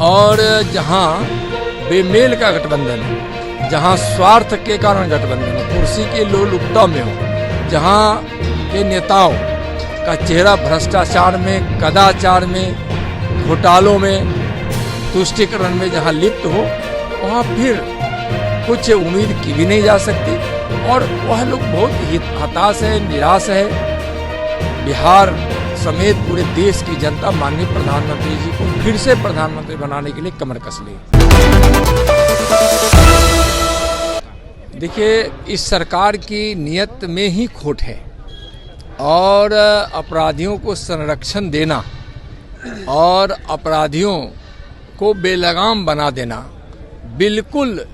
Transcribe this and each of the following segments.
और जहां बेमेल का गठबंधन है, जहां स्वार्थ के कारण गठबंधन है, कुर्सी के लोलुपता में हो, जहां के नेताओं का चेहरा भ्रष्टाचार में, कदाचार में, घोटालों में, तुष्टीकरण में जहां लिप्त हो, वहां फिर कुछ उम्मीद की भी नहीं जा सकती। और वह लोग बहुत ही हताश है, निराश है। बिहार समेत पूरे देश की जनता माननीय प्रधानमंत्री जी को फिर से प्रधानमंत्री बनाने के लिए कमर कस ली। देखिए, इस सरकार की नीयत में ही खोट है और अपराधियों को संरक्षण देना और अपराधियों को बेलगाम बना देना, बिल्कुल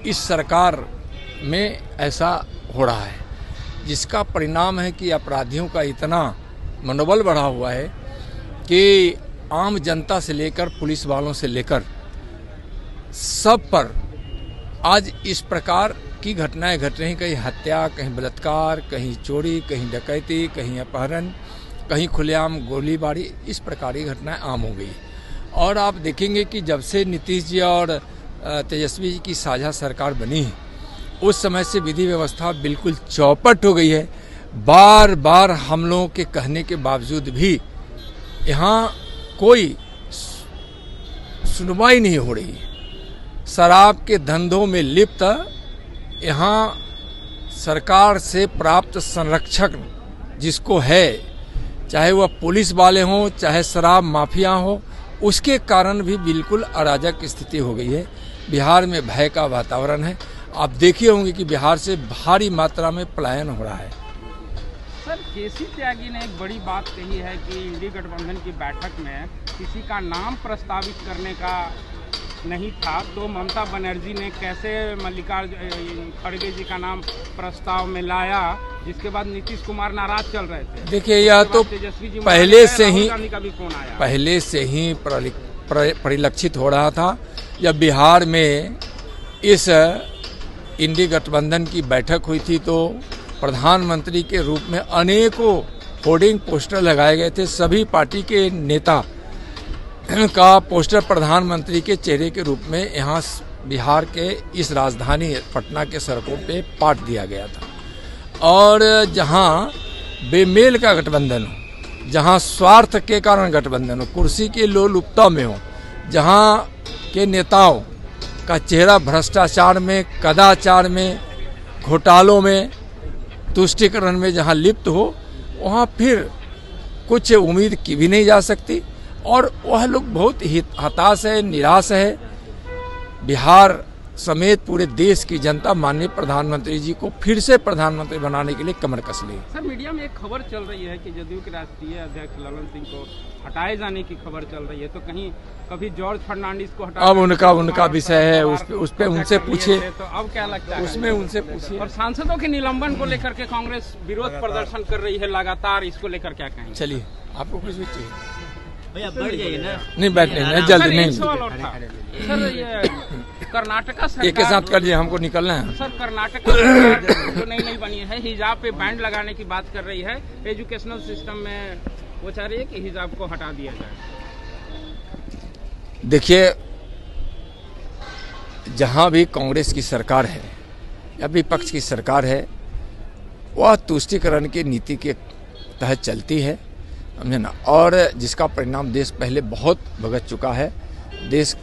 इस सरकार में ऐसा हो रहा है, जिसका परिणाम है कि अपराधियों का इतना मनोबल बढ़ा हुआ है कि आम जनता से लेकर पुलिस वालों से लेकर सब पर आज इस प्रकार की घटनाएं घट रही। कहीं हत्या, कहीं बलात्कार, कहीं चोरी, कहीं डकैती, कहीं अपहरण, कहीं खुलेआम गोलीबारी, इस प्रकार की घटनाएं आम हो गई। और आप देखेंगे कि जब से नीतीश जी और तेजस्वी जी की साझा सरकार बनी है, उस समय से विधि व्यवस्था बिल्कुल चौपट हो गई है। बार बार हम लोगों के कहने के बावजूद भी यहाँ कोई सुनवाई नहीं हो रही। शराब के धंधों में लिप्त यहाँ सरकार से प्राप्त संरक्षक जिसको है, चाहे वह पुलिस वाले हों, चाहे शराब माफिया हो, उसके कारण भी बिल्कुल अराजक स्थिति हो गई है। बिहार में भय का वातावरण है। आप देखिए होंगे कि बिहार से भारी मात्रा में पलायन हो रहा है। सर, केसी त्यागी ने एक बड़ी बात कही है कि इंडी गठबंधन की बैठक में किसी का नाम प्रस्तावित करने का नहीं था, तो ममता बनर्जी ने कैसे मल्लिकार्जुन खड़गे जी का नाम प्रस्ताव में लाया, जिसके बाद नीतीश कुमार नाराज चल रहे थे। देखिए, यह तो पहले से ही परिलक्षित हो रहा था। जब बिहार में इस इंडी गठबंधन की बैठक हुई थी तो प्रधानमंत्री के रूप में अनेकों होर्डिंग पोस्टर लगाए गए थे। सभी पार्टी के नेता का पोस्टर प्रधानमंत्री के चेहरे के रूप में यहाँ बिहार के इस राजधानी पटना के सड़कों पे पाट दिया गया था। और जहाँ बेमेल का गठबंधन हो, जहाँ स्वार्थ के कारण गठबंधन हो, कुर्सी के लोलुपता में हो, जहाँ के नेताओं का चेहरा भ्रष्टाचार में, कदाचार में, घोटालों में, तुष्टीकरण में जहां लिप्त हो, वहां फिर कुछ उम्मीद की भी नहीं जा सकती। और वह लोग बहुत ही हताश है, निराश है। बिहार समेत पूरे देश की जनता माननीय प्रधानमंत्री जी को फिर से प्रधानमंत्री बनाने के लिए कमर कस ली। सर, मीडिया में एक खबर चल रही है कि जदयू के राष्ट्रीय अध्यक्ष ललन सिंह को हटाए जाने की खबर चल रही है, तो कहीं कभी जॉर्ज फर्नांडिस को हटा, अब उनका विषय है, उस पे उनसे पूछिए। तो अब क्या लगता है उसमें उनसे पूछिए। और सांसदों के निलंबन को लेकर के कांग्रेस विरोध प्रदर्शन कर रही है लगातार, इसको लेकर क्या कहेंगे? चलिए, आपको कुछ भी चाहिए? भैया बैठ जाइए ना। नहीं, बैठने नहीं, जल्दी नहीं। सर, ये कर्नाटका सरकार एक के साथ करिए, हमको निकलना है। सर, कर्नाटका सरकार जो नई बनी है, हिजाब पे बैन लगाने की बात कर रही है। एजुकेशनल सिस्टम में वो चाह रही है कि हिजाब को हटा दिया जाए। देखिए, जहां भी कांग्रेस की सरकार है या विपक्ष की सरकार है, वह तुष्टीकरण की नीति के तहत चलती है, समझे ना। और जिसका परिणाम देश पहले बहुत भुगत चुका है, देश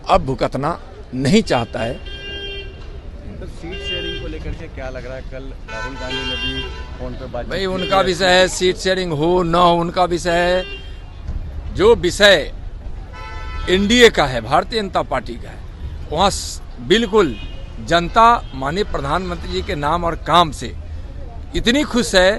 अब भुगतना नहीं चाहता है। तो सीट शेयरिंग को लेकर के क्या लग रहा है? कल राहुल गांधी ने भी फोन पे बात, भाई उनका विषय है, सीट शेयरिंग हो न हो उनका विषय है। जो विषय एनडीए का है, भारतीय जनता पार्टी का है, वहाँ बिल्कुल जनता माननीय प्रधानमंत्री जी के नाम और काम से इतनी खुश है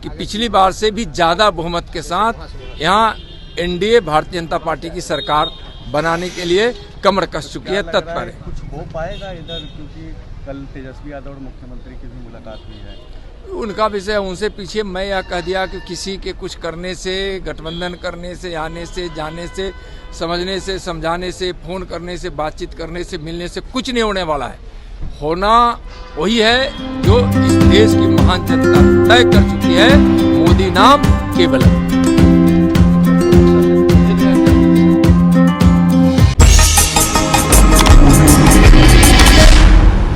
कि पिछली बार से भी ज्यादा बहुमत के साथ यहाँ एनडीए भारतीय जनता पार्टी की सरकार बनाने के लिए कमर कस चुकी है, तत्पर है। कुछ हो पाएगा इधर, क्योंकि कल तेजस्वी यादव और मुख्यमंत्री की भी मुलाकात हुई है। उनका विषय उनसे पीछे। मैं यह कह दिया कि किसी के कुछ करने से, गठबंधन करने से, आने से, जाने से, समझने से, समझाने से, फोन करने से, बातचीत करने से, मिलने से कुछ नहीं होने वाला है। होना वही है जो इस देश की महान जनता तय कर चुकी है, मोदी नाम केवल।